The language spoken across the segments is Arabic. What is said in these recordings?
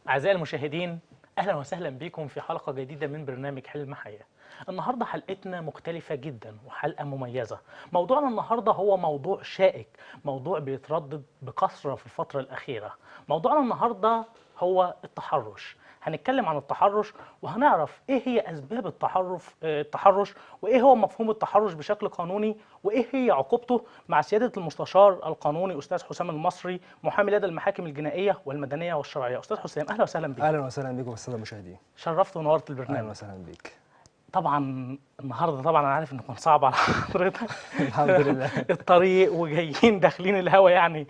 أعزائي المشاهدين، أهلا وسهلا بكم في حلقة جديدة من برنامج حلم حياة. النهاردة حلقتنا مختلفة جدا وحلقة مميزة. موضوعنا النهاردة هو موضوع شائك، موضوع بيتردد بكثرة في الفترة الأخيرة. موضوعنا النهاردة هو التحرش. هنتكلم عن التحرش وهنعرف ايه هي اسباب التحرش وايه هو مفهوم التحرش بشكل قانوني وايه هي عقوبته مع سيادة المستشار القانوني استاذ حسام المصري، محامي لدى المحاكم الجنائية والمدنية والشرعية. استاذ حسام، اهلا وسهلا بك. اهلا وسهلا بكم الساده المشاهدين. شرفت ونورت اهلا البرنامج. وسهلا بيك. طبعا النهارده انا عارف انه كان صعب على حضرتك. الحمد لله. الطريق وجايين داخلين الهوا يعني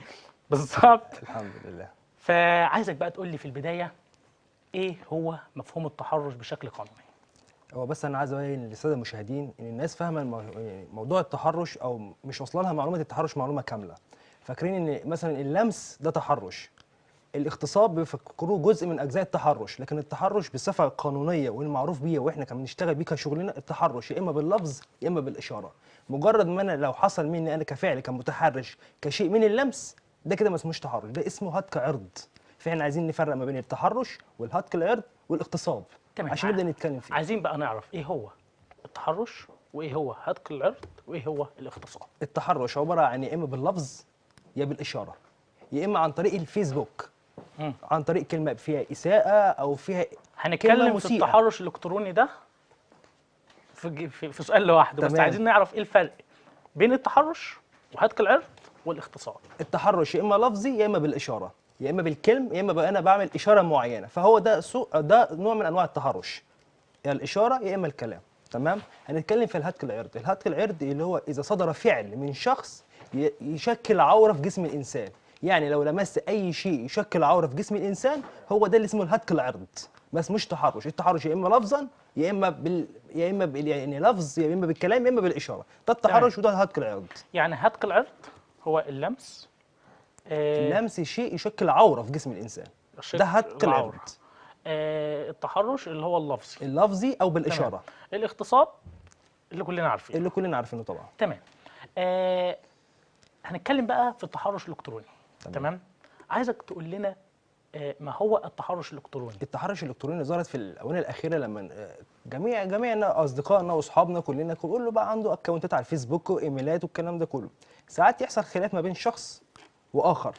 بالظبط. الحمد لله. فعايزك بقى تقول لي في البداية ايه هو مفهوم التحرش بشكل قانوني؟ هو بس انا عايز ابين للساده المشاهدين ان الناس فاهمه موضوع التحرش او مش واصله لها معلومه التحرش معلومه كامله. فاكرين ان مثلا اللمس ده تحرش، الاغتصاب بيفكروه جزء من اجزاء التحرش، لكن التحرش بالصفه القانونيه والمعروف بيه واحنا كمان بنشتغل بيه كشغلنا، التحرش يا اما باللفظ يا اما بالاشاره. مجرد ما انا لو حصل مني انا كفعل كمتحرش كشيء من اللمس، ده كده ما اسموش تحرش، ده اسمه هتك عرض. فاحنا عايزين نفرق ما بين التحرش والهتك العرض والاغتصاب تمام. عشان نبدا نتكلم فيه. عايزين بقى نعرف ايه هو التحرش وايه هو هتك العرض وايه هو الاغتصاب. التحرش عباره عن يا اما باللفظ يا بالاشاره، يا اما عن طريق الفيسبوك، عن طريق كلمه فيها اساءه او فيها كلمه هنتكلم في مسيئه. التحرش الالكتروني ده في سؤال لوحده، بس تمام. عايزين نعرف ايه الفرق بين التحرش وهتك العرض والاغتصاب. التحرش يا اما لفظي يا اما بالاشاره، يا اما بالكلم يا اما بقى انا بعمل اشاره معينه، فهو ده ده نوع من انواع التحرش، يا الاشاره يا اما الكلام. تمام. هنتكلم في الهتك العرضي. الهتك العرضي اللي هو اذا صدر فعل من شخص يشكل عوره في جسم الانسان، يعني لو لمست اي شيء يشكل عوره في جسم الانسان هو ده اللي اسمه الهتك العرض، بس مش تحرش. التحرش يا اما لفظا يعني لفظ، يا اما بالكلام يا اما بالاشاره، ده تمام. التحرش وده الهتك العرض. يعني هتك العرض هو اللمس، لمس شيء يشكل عوره في جسم الانسان، ده شكل هتك العرض. العورة. التحرش اللي هو اللفظي. اللفظي او تمام. بالاشاره. الاغتصاب اللي كلنا عارفينه. اللي كلنا عارفينه طبعا. تمام. آه هنتكلم بقى في التحرش الالكتروني. تمام. عايزك تقول لنا ما هو التحرش الالكتروني. التحرش الالكتروني ظهرت في الاونه الاخيره لما جميع اصدقائنا واصحابنا كلنا كله بقى عنده اكونتات على الفيسبوك وايميلات والكلام ده كله. ساعات يحصل خلاف ما بين شخص واخر.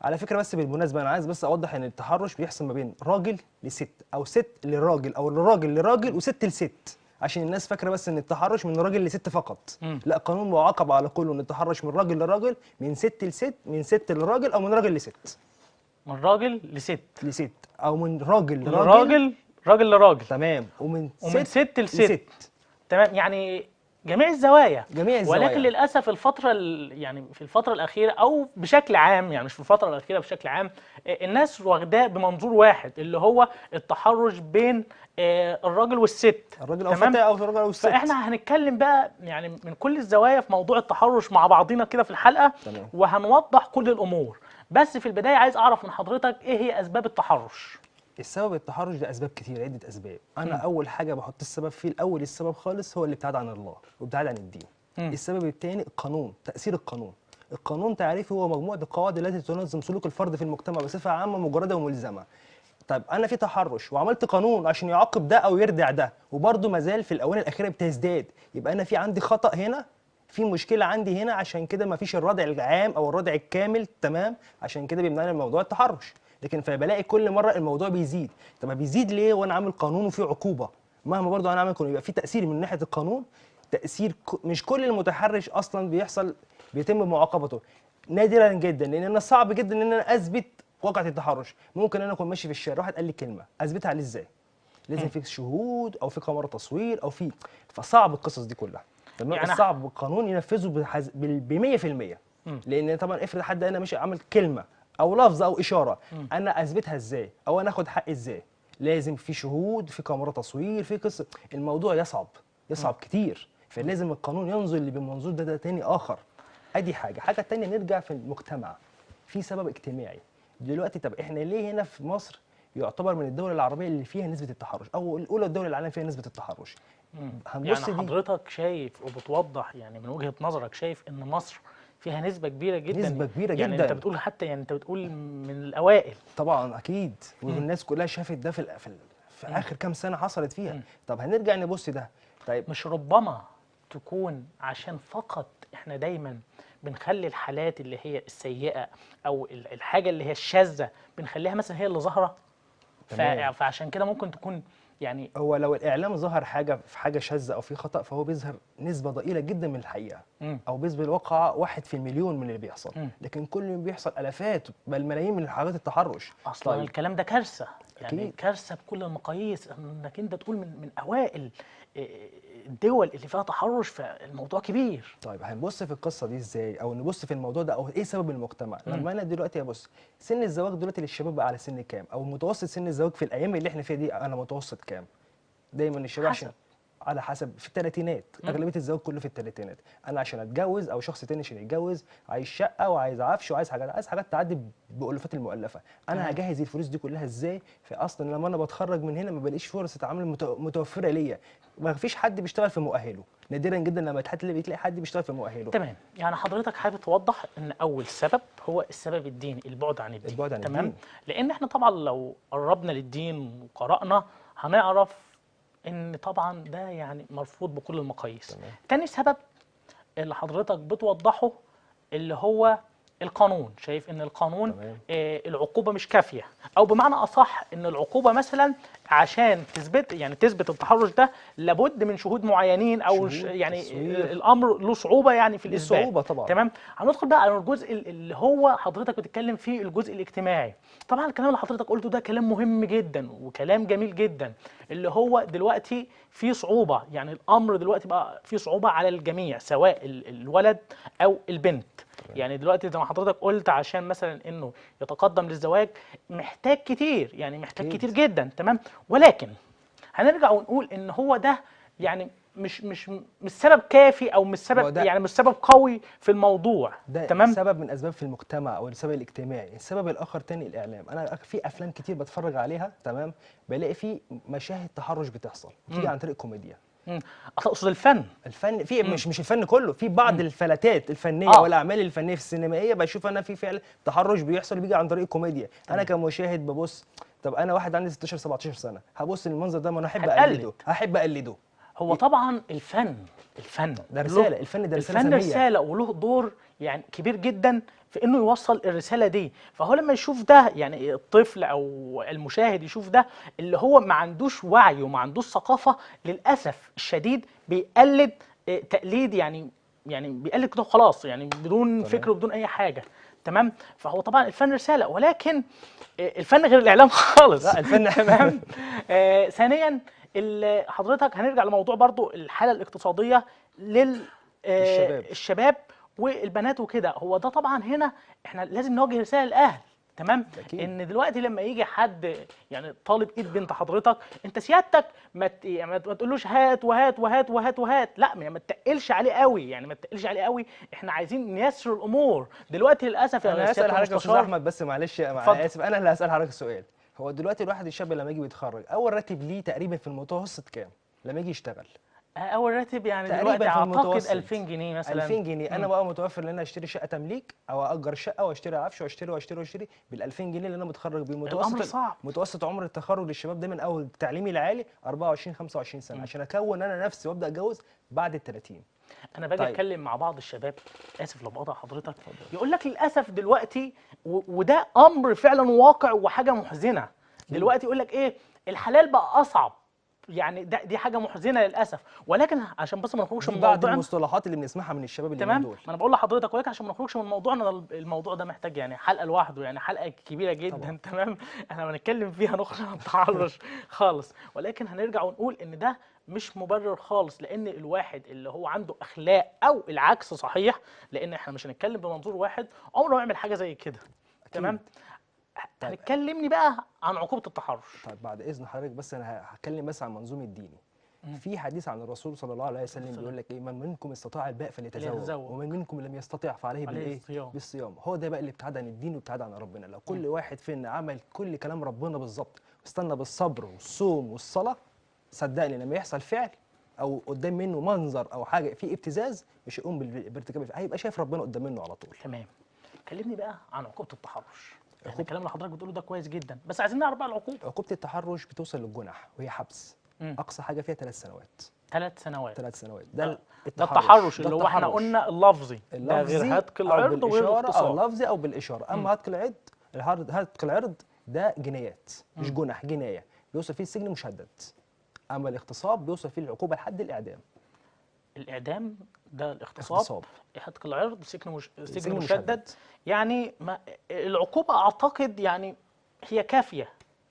على فكره بس بالمناسبه انا عايز بس اوضح ان التحرش بيحصل ما بين راجل لست او ست لراجل او الراجل لراجل وست لست، عشان الناس فاكره بس ان التحرش من راجل لست فقط. لا، قانون معاقب على كله، ان التحرش من راجل لراجل، من ست لست، من ست لراجل، او من راجل لست. من راجل لست او من راجل من لراجل. راجل لراجل. تمام. ومن ست لست. تمام. يعني جميع الزوايا. جميع الزوايا. ولكن للاسف يعني في الفتره الاخيره او بشكل عام، يعني مش في الفتره الاخيره، بشكل عام الناس واخداه بمنظور واحد اللي هو التحرش بين الراجل والست. الراجل او الفتاه او الراجل او الست. فاحنا هنتكلم بقى يعني من كل الزوايا في موضوع التحرش مع بعضينا كده في الحلقه. تمام. وهنوضح كل الامور. بس في البدايه عايز اعرف من حضرتك ايه هي اسباب التحرش. السبب التحرش ده اسباب كتير، عده اسباب. انا اول حاجه بحط السبب فيه الاول، السبب خالص هو الابتعاد عن الله وابتعاد عن الدين. السبب الثاني القانون، تاثير القانون. القانون تعريفه هو مجموعه القواعد التي تنظم سلوك الفرد في المجتمع بصفه عامه مجرده وملزمه. طيب انا في تحرش وعملت قانون عشان يعاقب ده او يردع ده، وبرضه ما زال في الاونه الاخيره بتزداد، يبقى انا في عندي خطا هنا، في مشكله عندي هنا، عشان كده ما فيش الردع العام او الردع الكامل. تمام. عشان كده بيمنعني من موضوع التحرش. لكن فبلاقي كل مره الموضوع بيزيد. طب بيزيد ليه وانا عامل قانون وفي عقوبه؟ مهما برضه انا عامل قانون يبقى في تاثير من ناحيه القانون، تاثير مش كل المتحرش اصلا بيتم معاقبته، نادرا جدا، لان انا صعب جدا ان انا اثبت واقعة التحرش. ممكن انا اكون ماشي في الشارع واحد قال لي كلمه، اثبتها عليه ازاي؟ لازم في شهود او في كاميرا تصوير او في، فصعب القصص دي كلها. تمام. يعني صعب القانون ينفذه ب 100%. لان طبعا افرض حد انا ماشي عامل كلمه او لفظ او اشاره، انا اثبتها ازاي او انا اخد حقي ازاي؟ لازم في شهود، في كاميرا تصوير، في قصه. الموضوع يصعب كتير، فلازم القانون ينظر بمنظور ده تاني اخر. ادي حاجه التانيه، نرجع في المجتمع في سبب اجتماعي دلوقتي. طب احنا ليه هنا في مصر يعتبر من الدول العربيه اللي فيها نسبه التحرش او الاولى الدول العالم فيها نسبه يعني حضرتك شايف وبتوضح، يعني من وجهة نظرك شايف ان مصر فيها نسبة كبيرة جدا. نسبة كبيرة يعني جدا. انت بتقول حتى، يعني انت بتقول من الاوائل. طبعا اكيد، والناس كلها شافت ده في اخر كام سنه حصلت فيها. طب هنرجع نبص ده. طيب مش ربما تكون عشان فقط احنا دايما بنخلي الحالات اللي هي السيئة او الحاجة اللي هي الشاذة بنخليها مثلا هي اللي ظاهرة؟ تمام. فعشان كده ممكن تكون يعني. هو لو الاعلام ظهر حاجه في حاجه شاذه او في خطا، فهو بيظهر نسبه ضئيله جدا من الحقيقه، مم. او بيظهر الواقع 1 في المليون من اللي بيحصل. مم. لكن كل يوم بيحصل الافات بل ملايين من حالات التحرش. اصلا طيب الكلام ده كارثه، يعني اكيد. كارثه بكل المقاييس انك انت تقول من اوائل الدول اللي فيها تحرش، فالموضوع كبير. طيب هنبص في القصه دي ازاي، او نبص في الموضوع ده، او ايه سبب المجتمع؟ لما انا دلوقتي ابص سن الزواج دلوقتي للشباب بقى على سن كام، او متوسط سن الزواج في الايام اللي احنا فيها دي انا متوسط كام؟ دايما الشباب حسب. عشان على حسب في الثلاثينات، اغلبيه الزواج كله في الثلاثينات. انا عشان اتجوز او شخص تاني عشان يتجوز عايز شقه وعايز عفش وعايز حاجات، عايز حاجات تعدي بالالوفات المؤلفه. انا تمام. هجهز الفلوس دي كلها ازاي؟ فاصلا لما انا بتخرج من هنا ما بلاقيش فرصه عمل متوفره ليا. ما فيش حد بيشتغل في مؤهله، نادرا جدا لما بتلاقي حد بيشتغل في مؤهله. تمام. يعني حضرتك حابب توضح ان اول سبب هو السبب الديني، البعد عن الدين. البعد عن تمام. الدين. لان احنا طبعا لو قربنا للدين وقرانا هنعرف ان طبعا ده يعني مرفوض بكل المقاييس. تمام. تاني سبب اللي حضرتك بتوضحه اللي هو القانون. شايف ان القانون تمام. العقوبه مش كافيه، او بمعنى اصح ان العقوبه مثلا عشان تثبت التحرش ده لابد من شهود معينين، او شهود، يعني تصوير. الامر له صعوبه يعني في ليه الاثبات. صعوبة طبعا. تمام. هندخل بقى على الجزء اللي هو حضرتك بتتكلم فيه، الجزء الاجتماعي. طبعا الكلام اللي حضرتك قلته ده كلام مهم جدا وكلام جميل جدا، اللي هو دلوقتي في صعوبه، يعني الامر دلوقتي بقى في صعوبه على الجميع سواء الولد او البنت. يعني دلوقتي زي ما حضرتك قلت عشان مثلا انه يتقدم للزواج محتاج كتير، يعني محتاج أكيد. كتير جدا. تمام. ولكن هنرجع ونقول ان هو ده يعني مش سبب كافي، او مش ما هو سبب، ده يعني مش سبب قوي في الموضوع. ده تمام. سبب من اسباب في المجتمع او السبب الاجتماعي. السبب الاخر تاني الاعلام. انا في افلام كتير بتفرج عليها، تمام، بلاقي في مشاهد تحرش بتحصل بتيجي عن طريق كوميديا. مم. اقصد الفن. الفن في مش الفن كله، في بعض الفلاتات الفنيه اه. والاعمال الفنيه في السينمائيه بشوف انا في فعل تحرش بيحصل بيجي عن طريق كوميديا. انا كمشاهد ببص، طب انا واحد عندي 16 17 سنه هبص للمنظر ده، ما انا احب هتقلد. اقلده، احب اقلده. هو طبعا الفن ده رساله، الفن ده رساله الفن ساميه. رسالة وله دور يعني كبير جدا في انه يوصل الرسالة دي. فهو لما يشوف ده، يعني الطفل او المشاهد يشوف ده اللي هو ما عندوش وعي وما عندوش ثقافة، للأسف الشديد بيقلد تقليد، يعني بيقلد كده خلاص، يعني بدون تمام. فكر وبدون اي حاجة. تمام. فهو طبعا الفن رسالة، ولكن الفن غير الإعلام خالص. لا الفن تمام. ثانيا حضرتك هنرجع لموضوع برضو الحالة الاقتصادية لل الشباب. الشباب والبنات وكده. هو ده طبعا هنا احنا لازم نوجه رسالة للأهل. تمام. أكيد. ان دلوقتي لما يجي حد يعني طالب ايد بنت حضرتك، انت سيادتك يعني ما تقولوش هات وهات وهات وهات وهات، لا، يعني ما تقلش عليه قوي، يعني ما تقلش عليه قوي. احنا عايزين نيسر الامور دلوقتي للاسف يا انا هسال سياده حضرتك يا استاذ المستشار. احمد، بس معلش اتفضل. انا اسف، انا اللي هسال حضرتك السؤال. هو دلوقتي الواحد الشاب لما يجي بيتخرج اول راتب ليه تقريبا في المتوسط كام لما يجي يشتغل؟ اول راتب يعني دلوقتي تقريبا في اعتقد المتوسط 2000 جنيه مثلا. 2000 جنيه. انا بقى متوفر ان انا اشتري شقه تمليك او اجر شقه واشتري عفش واشتري بال 2000 جنيه اللي انا متخرج بيه. الامر صعب. متوسط عمر التخرج للشباب ده من اول تعليمي العالي 24 25 سنه عشان اكون انا نفسي وابدا اتجوز بعد ال 30. انا باجي طيب. اتكلم مع بعض الشباب، اسف لو بقطع حضرتك، يقول لك للاسف دلوقتي وده امر فعلا واقع وحاجه محزنه. دلوقتي يقول لك ايه، الحلال بقى اصعب. يعني دي حاجه محزنه للاسف، ولكن عشان بس ما نخرجش دي من بعض موضوعنا. المصطلحات اللي بنسمعها من الشباب اليومين تمام. دول. ما انا بقول لحضرتك، ولكن عشان ما نخرجش من موضوعنا، الموضوع ده محتاج يعني حلقه لوحده، يعني حلقه كبيره جدا طبعا. تمام. احنا هنتكلم فيها نخرج عن التحرش خالص، ولكن هنرجع ونقول ان ده مش مبرر خالص، لان الواحد اللي هو عنده اخلاق او العكس صحيح، لان احنا مش هنتكلم بمنظور واحد عمره ما يعمل حاجه زي كده. تمام. طيب. هنتكلمني بقى عن عقوبه التحرش. طيب بعد اذن حضرتك بس انا هتكلم بس عن منظوم الديني. في حديث عن الرسول صلى الله عليه وسلم بيقول لك ايه، من منكم استطاع الباء فليتزوج ومن منكم لم يستطع فعليه بالايه؟ بالصيام. هو ده بقى اللي ابتعد عن الدين وابتعد عن ربنا. لو كل واحد فينا عمل كل كلام ربنا بالظبط واستنى بالصبر والصوم والصلاه، صدقني لما يحصل فعل او قدام منه منظر او حاجه فيه ابتزاز مش هيقوم بارتكاب هيبقى شايف ربنا قدام منه على طول. تمام. كلمني بقى عن عقوبه التحرش. الكلام اللي حضرتك بتقوله ده كويس جدا، بس عايزين نعرف بقى العقوبه. عقوبه التحرش بتوصل للجنح وهي حبس. اقصى حاجه فيها 3 سنوات. 3 سنوات. 3 سنوات ده التحرش اللي هو احنا قلنا اللفظي، ده غير هتك العرض وغير الاغتصاب. او اللفظي او بالاشاره. اما هتك العرض ده جنايات مش جنح، جنايه بيوصل فيه السجن مشدد. اما الاغتصاب بيوصل فيه العقوبه لحد الاعدام. الاعدام ده الاغتصاب. هتك العرض سجن مشدد. مشدد. يعني ما العقوبه اعتقد يعني هي كافيه.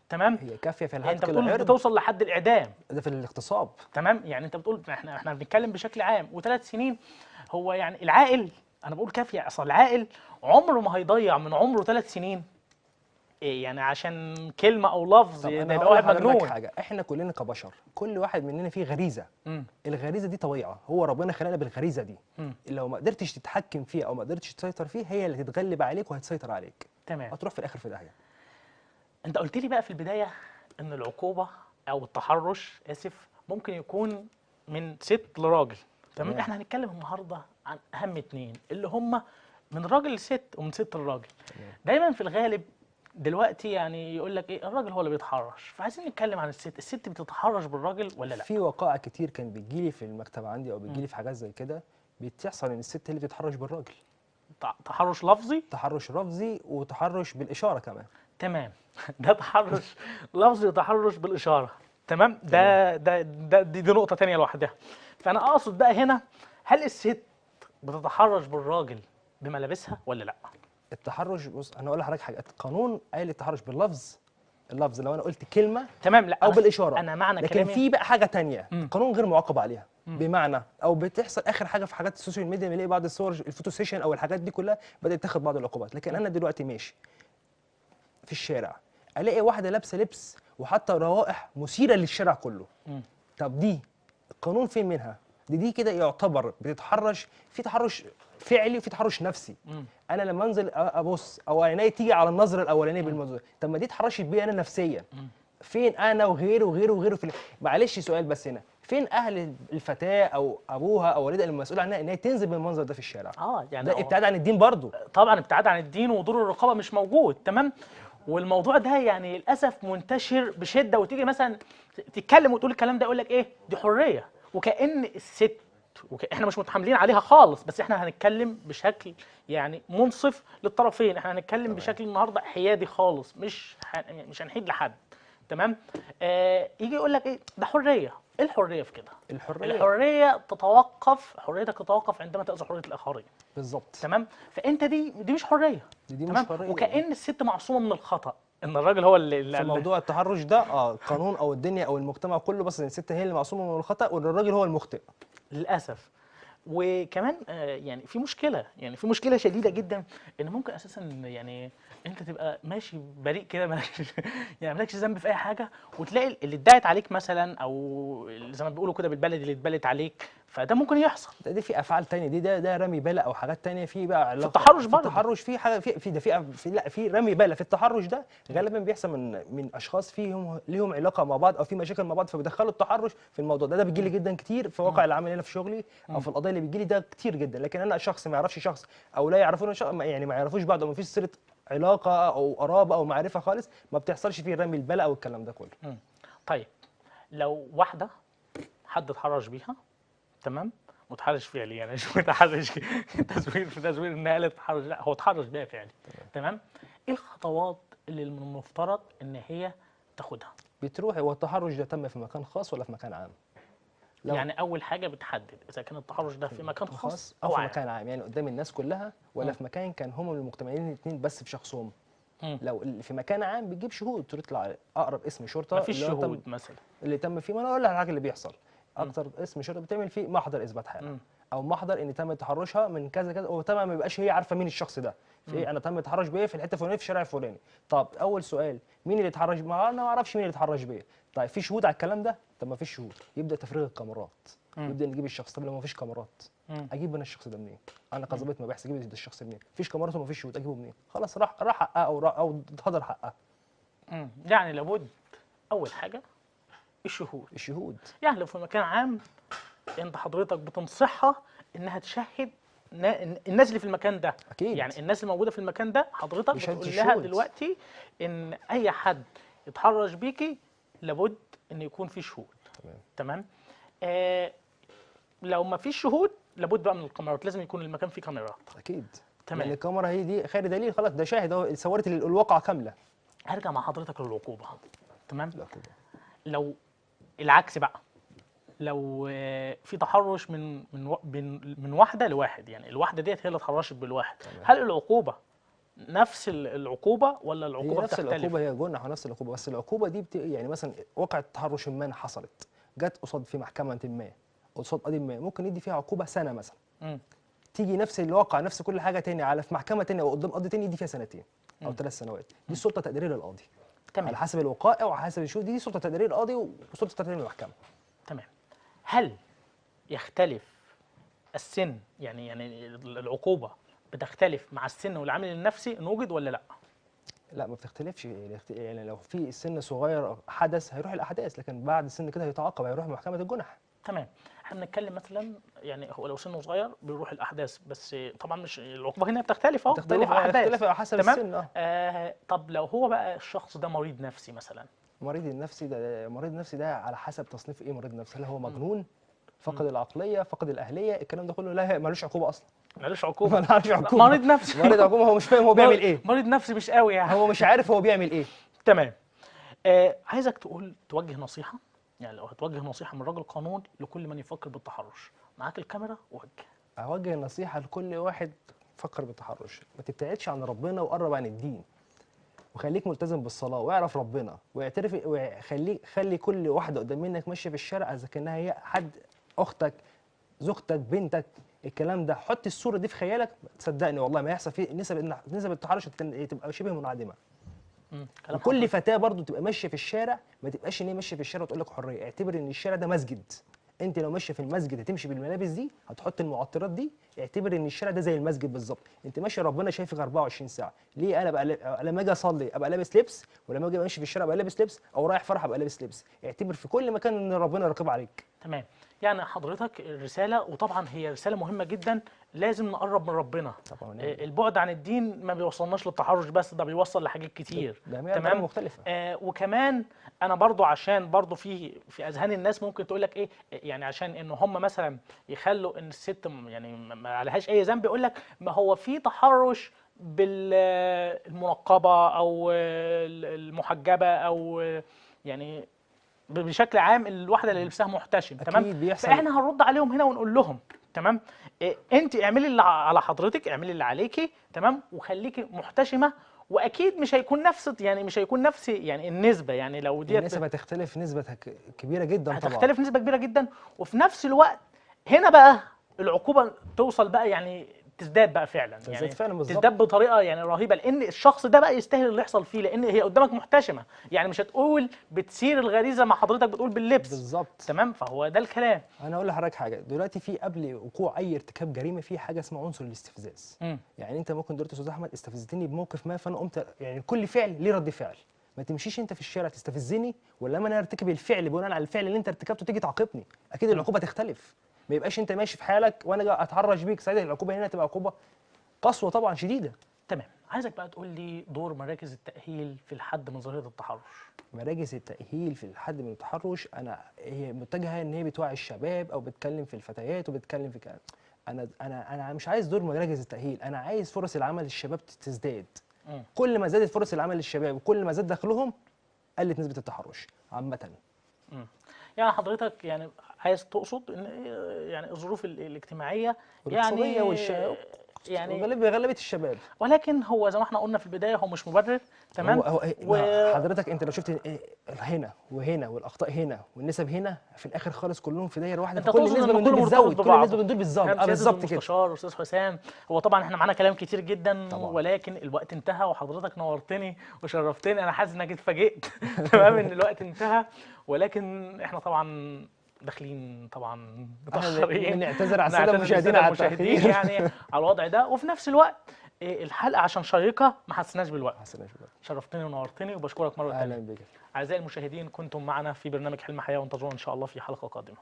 تمام. هي كافيه في يعني انت الهتك بتقول العرض. بتوصل لحد الاعدام. ده في الاغتصاب. تمام. يعني انت بتقول احنا بنتكلم بشكل عام، و3 سنين هو يعني العاقل، انا بقول كافيه، اصل العاقل عمره ما هيضيع من عمره 3 سنين إيه يعني عشان كلمه او لفظ، ده يبقى واحد مجنون. حاجه احنا كلنا كبشر كل واحد مننا فيه غريزه. الغريزه دي طبيعه، هو ربنا خلقنا بالغريزه دي. لو ما قدرتش تتحكم فيها او ما قدرتش تسيطر فيه هي اللي هتتغلب عليك وهتسيطر عليك. تمام. هتروح في الاخر في داهيه. انت قلت لي بقى في البدايه ان العقوبه او التحرش اسف ممكن يكون من ست لراجل. تمام. احنا هنتكلم النهارده عن اهم 2 اللي هم من راجل لست ومن ست لراجل. دايما في الغالب دلوقتي يعني يقول لك ايه، الراجل هو اللي بيتحرش، فعايزين نتكلم عن الست بتتحرش بالراجل ولا لا؟ في وقائع كتير كان بتجيلي في المكتب عندي او بتجيلي في حاجات زي كده، بتحصل ان الست هي اللي بتتحرش بالراجل. تحرش لفظي، تحرش لفظي وتحرش بالاشاره كمان. تمام. ده تحرش لفظي وتحرش بالاشاره. تمام. دي نقطه تانية لوحدها. فانا اقصد بقى هنا، هل الست بتتحرش بالراجل بملابسها ولا لا؟ التحرش بص انا اقول لحضرتك حاجه، القانون قايل التحرش باللفظ، اللفظ لو انا قلت كلمه تمام. لا او بالاشاره. انا معنى لكن كلامي في بقى حاجه تانية القانون غير معاقب عليها. بمعنى او بتحصل اخر حاجه في حاجات السوشيال ميديا، بنلاقي بعض الصور الفوتو سيشن او الحاجات دي كلها بدات تاخد بعض العقوبات. لكن انا دلوقتي ماشي في الشارع الاقي واحده لابسه لبس وحتى روائح مثيره للشارع كله. طب دي القانون فين منها؟ دي كده يعتبر بتتحرش، في تحرش فعلي وفي تحرش نفسي. انا لما انزل ابص او عيني تيجي على النظره الاولانيه بالمنظور، طب ما دي اتحرشت بيا انا نفسيا. فين انا وغيره وغيره وغيره معلش سؤال بس هنا، فين اهل الفتاه او ابوها او والدها المسؤول عنها ان هي تنزل بالمنظر ده في الشارع؟ يعني ده ابتعاد عن الدين برضه. طبعا ابتعاد عن الدين، ودور الرقابه مش موجود. تمام. والموضوع ده يعني للاسف منتشر بشده، وتيجي مثلا تتكلم وتقول الكلام ده يقول لك ايه دي حريه، وكأن الست احنا مش متحاملين عليها خالص، بس احنا هنتكلم بشكل يعني منصف للطرفين. احنا هنتكلم بشكل النهارده حيادي خالص، مش هنحيد لحد. تمام. يجي يقول لك ايه ده حريه. ايه الحريه في كده؟ الحريه حريتك تتوقف عندما تأذي حريه الاخرين. بالظبط. تمام. فانت دي مش حريه. دي تمام؟ مش حريه. وكأن الست معصومه من الخطأ، ان الراجل هو اللي في موضوع التحرش ده القانون او الدنيا او المجتمع كله بس ان الست هي اللي معصومه من الخطأ وان الراجل هو المخطئ. للاسف. وكمان يعني في مشكله شديده جدا، ان ممكن اساسا يعني انت تبقى ماشي بريء كده يعني مالكش ذنب في اي حاجه، وتلاقي اللي اتدعت عليك مثلا، او زي ما بيقولوا كده بالبلدي اللي اتبلت عليك، فده ممكن يحصل. دي في افعال تانية، ده رمي بلا او حاجات تانية في بقى علاقه. في التحرش برضه. في التحرش في حاجه في رمي بلا في التحرش ده غالبا بيحصل من اشخاص ليهم علاقه مع بعض او في مشاكل مع بعض، فبيدخلوا التحرش في الموضوع ده بيجي لي جدا كتير في واقع العمل هنا في شغلي او في القضايا اللي بيجي لي ده كتير جدا. لكن انا شخص ما يعرفش شخص او لا يعرفون يعني ما يعرفوش بعض او ما فيش صله علاقه او قرابه او معرفه خالص، ما بتحصلش فيه رمي البلا او الكلام ده كله. طيب لو واحده حد اتحرش بيها، تمام، متحرش فعلي يعني مش متحرش تزوير انها قالت تحرش، لا هو اتحرش بيها فعلي. تمام. ايه الخطوات اللي من المفترض ان هي تاخدها؟ بتروح، هو التحرش ده تم في مكان خاص ولا في مكان عام؟ يعني اول حاجه بتحدد اذا كان التحرش ده في مكان خاص او في مكان عام، يعني قدام الناس كلها ولا في مكان كان هم المجتمعين الاثنين بس في شخصهم. لو في مكان عام بتجيب شهود، تطلع اقرب اسم شرطه مفيش شهود مثلا اللي تم فيه، ما انا اقول لك الحاجه اللي بيحصل اكتر اسم شرطه بتعمل فيه محضر اثبات حاله او محضر ان تم تحرشها من كذا كذا، وطبعا ما بيبقاش هي عارفه مين الشخص ده في ايه، انا تم تحرش بيا في الحته الفلانيه في الشارع الفلاني. طب اول سؤال مين اللي اتحرش؟ ما انا ما اعرفش مين اللي اتحرش بيا. طيب في شهود على الكلام ده؟ طب ما فيش شهود، يبدا تفريغ الكاميرات، يبدا نجيب الشخص. طب لو ما فيش كاميرات اجيب انا الشخص ده منين؟ انا كظابط مباحث اجيب ده الشخص منين؟ مفيش كاميرات وما فيش شهود، اجيبه منين؟ خلاص راح حقها او اتهدر حقها. يعني لابد اول حاجه الشهود. يعني لو في مكان عام انت حضرتك بتنصحها انها تشهد الناس اللي في المكان ده. اكيد. يعني الناس الموجوده في المكان ده حضرتك بشهادة بتقول لها الشهود. دلوقتي ان اي حد يتحرش بيكي لابد ان يكون في شهود. تمام. تمام. لو ما فيش شهود لابد بقى من الكاميرات، لازم يكون المكان فيه كاميرات. اكيد. تمام. لان الكاميرا هي دي خير دليل، خلاص ده شاهد اهو، صورت الواقعه كامله. هرجع مع حضرتك للعقوبه. تمام. العقوبه. لو العكس بقى، لو في تحرش من واحده لواحد، يعني الواحده ديت هي اللي اتحرشت بالواحد، تمام. هل العقوبه نفس العقوبه ولا هي العقوبه نفس بتختلف؟ العقوبه، هي جنح ونفس العقوبه، بس العقوبه دي يعني مثلا واقعة تحرش ما حصلت، جت قصاد في محكمه ما، قصاد قاضي ما، ممكن يدي فيها عقوبه سنه مثلا. مم. تيجي نفس الواقع نفس كل حاجه تاني على في محكمه تانيه او قدام قاضي تاني يدي فيها سنتين او 3 سنوات. دي السلطه تقديريه للقاضي. تمام. على حسب الوقائع وعلى حسب الشهود، دي سلطه تقديريه للقاضي وسلطه تقديريه للمحكمه. تمام. هل يختلف السن، يعني العقوبه بتختلف مع السن والعامل النفسي ان وجد ولا لا؟ لا ما بتختلفش، يعني لو في السن صغير حدث هيروح الاحداث، لكن بعد السن كده هيتعاقب، هيروح محكمه الجنح. تمام. احنا بنتكلم مثلا يعني هو لو سنه صغير بيروح الاحداث، بس طبعا مش العقوبه هنا بتختلف اهو، بتختلف، بيروح احداث. هتختلف على حسب تمام. السن. طب لو هو بقى الشخص ده مريض نفسي مثلا؟ مريض النفسي ده على حسب تصنيف ايه مريض نفسي، هل هو مجنون، فقد العقليه، فقد الاهليه، الكلام ده كله لا ملوش عقوبه اصلا. ملوش عقوبه. ملوش عقوبه. مريض نفسي. مريض عقوبه، هو مش فاهم هو بيعمل ايه. مريض نفسي مش قوي يعني. هو مش عارف هو بيعمل ايه. تمام. عايزك توجه نصيحه، يعني لو هتوجه نصيحه من راجل قانون لكل من يفكر بالتحرش، معاك الكاميرا وجه. اوجه نصيحه لكل واحد فكر بالتحرش، ما تبتعدش عن ربنا وقرب عن الدين، وخليك ملتزم بالصلاه واعرف ربنا، واعترف خلي كل واحده قدام منك ماشيه في الشارع اذا كانها هي حد، اختك، زوجتك، بنتك، الكلام ده، حط الصوره دي في خيالك، صدقني والله ما يحصل فيه نسب التحرش تبقى شبه منعدمه. كلام وكل حضرتك. فتاه برضو تبقى ماشيه في الشارع، ما تبقاش ان هي ماشيه في الشارع وتقول لك حريه، اعتبر ان الشارع ده مسجد. انت لو ماشيه في المسجد هتمشي بالملابس دي، هتحط المعطرات دي، اعتبر ان الشارع ده زي المسجد بالظبط، انت ماشيه ربنا شايفك 24 ساعه. ليه انا بقى لما اجي اصلي ابقى لابس لبس، ولما اجي ماشي في الشارع ابقى لابس لبس، او رايح فرح ابقى لابس لبس؟ اعتبر في كل مكان ان ربنا راقب عليك. تمام. يعني حضرتك الرسالة، وطبعا هي رسالة مهمة جدا، لازم نقرب من ربنا. طبعا. البعد عن الدين ما بيوصلناش للتحرش بس، ده بيوصل لحاجات كتير. ده تمام. مختلفه. وكمان انا برضو عشان برضو في اذهان الناس ممكن تقول لك ايه، يعني عشان ان هم مثلا يخلوا ان الست يعني ما عليهاش اي ذنب، يقول لك ما هو في تحرش بالمنقبة او المحجبة او يعني بشكل عام الواحده اللي لبسها محتشم. تمام. اكيد بيحصل. فاحنا هنرد عليهم هنا ونقول لهم تمام، انت اعملي اللي على حضرتك، اعملي اللي عليكي، تمام، وخليكي محتشمه. واكيد مش هيكون نفس يعني النسبه، يعني لو ديت النسبه هتختلف نسبه كبيره جدا طبعا. هتختلف نسبه كبيره جدا. وفي نفس الوقت هنا بقى العقوبه توصل بقى يعني تزداد بقى فعلا، يعني فعلا بالظبط. تزداد بطريقه يعني رهيبه، لان الشخص ده بقى يستاهل اللي يحصل فيه، لان هي قدامك محتشمه، يعني مش هتقول بتثير الغريزه ما حضرتك بتقول باللبس. بالظبط. تمام. فهو ده الكلام. انا اقول لحضرتك حاجه، دلوقتي في قبل وقوع اي ارتكاب جريمه في حاجه اسمها عنصر الاستفزاز. يعني انت ممكن دلوقتي يا استاذ احمد استفزتني بموقف ما، فانا قمت، يعني كل فعل ليه رد فعل. ما تمشيش انت في الشارع تستفزني، ولا انا ارتكب الفعل بناء على الفعل اللي انت ارتكبته تيجي تعاقبني. اكيد العقوبه تختلف. ما يبقاش انت ماشي في حالك وانا جاي اتحرش بيك، ساعتها العقوبه هنا تبقى عقوبه قسوه طبعا شديده. تمام. عايزك بقى تقول لي دور مراكز التأهيل في الحد من ظاهرة التحرش. مراكز التأهيل في الحد من التحرش، هي متجهه ان هي بتوعي الشباب او بتكلم في الفتيات وبتكلم في كلام. انا مش عايز دور مراكز التأهيل، انا عايز فرص العمل للشباب تزداد. كل ما زادت فرص العمل للشباب وكل ما زاد دخلهم قلت نسبه التحرش عامه. يعني حضرتك يعني عايز تقصد ان يعني الظروف الاجتماعيه والاقتصاديه يعني غالبيه الشباب. ولكن هو زي ما احنا قلنا في البدايه هو مش مبرر. تمام. حضرتك انت لو شفت هنا وهنا والاخطاء هنا والنسب هنا في الاخر خالص كلهم في دايره واحده، كل نسبه من دول بتزود، كل نسبه من دول بالظبط. بالظبط كده. المستشار استاذ حسام، هو طبعا احنا معانا كلام كتير جدا طبعا. ولكن الوقت انتهى، وحضرتك نورتني وشرفتني، انا حاسس انك اتفاجئت تمام ان الوقت انتهى، ولكن احنا طبعا داخلين طبعا متاخرين. نعتذر على الساده المشاهدين على التاخير يعني على الوضع ده. وفي نفس الوقت الحلقه عشان شيقه ما حسيناش بالوقت. حسنا شباب. شرفتني ونورتني وبشكرك مره اهلا ثانيه. بك. اعزائي المشاهدين كنتم معنا في برنامج حلم حياه، وانتظرونا ان شاء الله في حلقه قادمه.